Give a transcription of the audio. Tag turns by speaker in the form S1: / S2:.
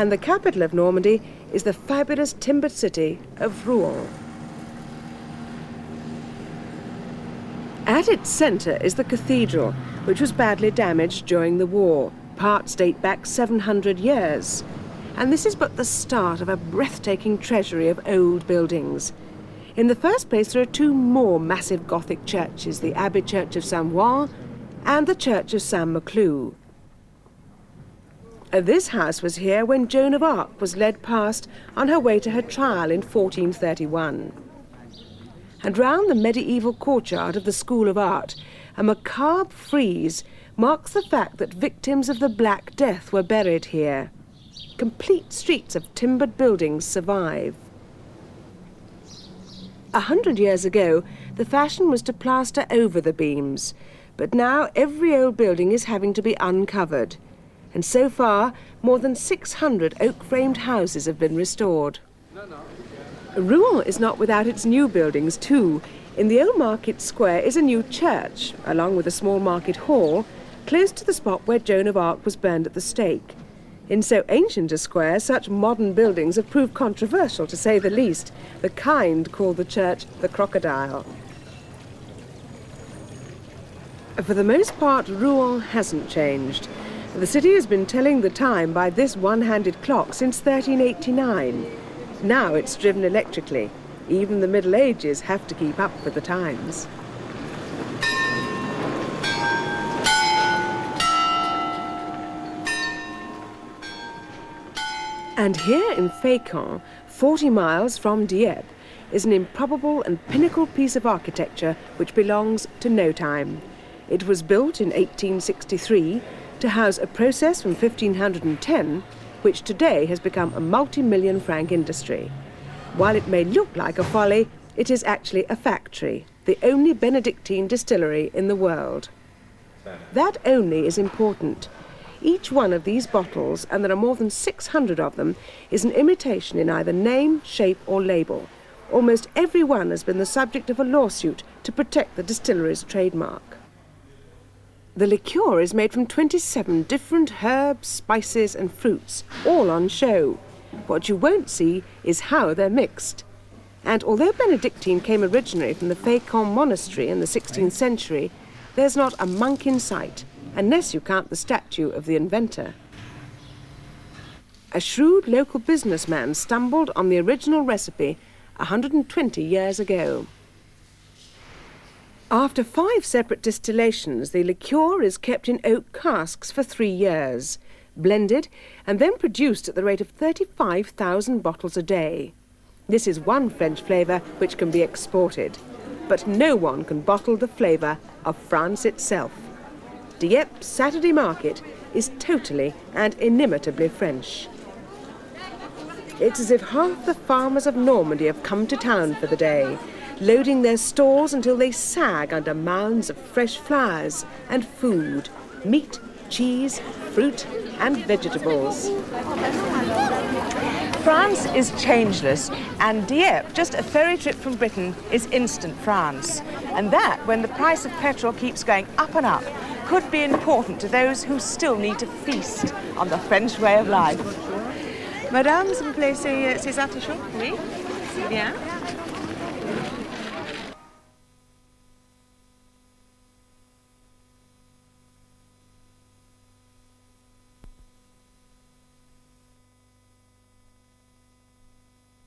S1: And the capital of Normandy is the fabulous timbered city of Rouen. At its centre is the cathedral, which was badly damaged during the war. Parts date back 700 years. And this is but the start of a breathtaking treasury of old buildings. In the first place, there are two more massive Gothic churches, the Abbey Church of Saint-Ouen and the Church of Saint-Maclou. This house was here when Joan of Arc was led past on her way to her trial in 1431. And round the medieval courtyard of the School of Art, a macabre frieze marks the fact that victims of the Black Death were buried here. Complete streets of timbered buildings survive. 100 years ago, the fashion was to plaster over the beams, but now every old building is having to be uncovered. And so far, more than 600 oak-framed houses have been restored. Rouen is not without its new buildings too. In the old market square is a new church, along with a small market hall, close to the spot where Joan of Arc was burned at the stake. In so ancient a square, such modern buildings have proved controversial, to say the least, the kind called the church the Crocodile. For the most part, Rouen hasn't changed. The city has been telling the time by this one-handed clock since 1389. Now it's driven electrically. Even the Middle Ages have to keep up with the times. And here in Fécamp, 40 miles from Dieppe, is an improbable and pinnacle piece of architecture which belongs to no time. It was built in 1863 to house a process from 1510, which today has become a multi-million franc industry. While it may look like a folly, it is actually a factory, the only Benedictine distillery in the world. That only is important. Each one of these bottles, and there are more than 600 of them, is an imitation in either name, shape or label. Almost every one has been the subject of a lawsuit to protect the distillery's trademark. The liqueur is made from 27 different herbs, spices and fruits, all on show. What you won't see is how they're mixed. And although Benedictine came originally from the Fécamp monastery in the 16th century, there's not a monk in sight, unless you count the statue of the inventor. A shrewd local businessman stumbled on the original recipe 120 years ago. After 5 separate distillations, the liqueur is kept in oak casks for 3 years, blended and then produced at the rate of 35,000 bottles a day. This is one French flavour which can be exported, but no one can bottle the flavour of France itself. Dieppe Saturday market is totally and inimitably French. It's as if half the farmers of Normandy have come to town for the day, loading their stores until they sag under mounds of fresh flowers and food, meat, cheese, fruit and vegetables. France is changeless, and Dieppe, just a ferry trip from Britain, is instant France. And that, when the price of petrol keeps going up and up, could be important to those who still need to feast on the French way of life. Madame, s'il vous plaît, ces artichauts? Oui. Bien.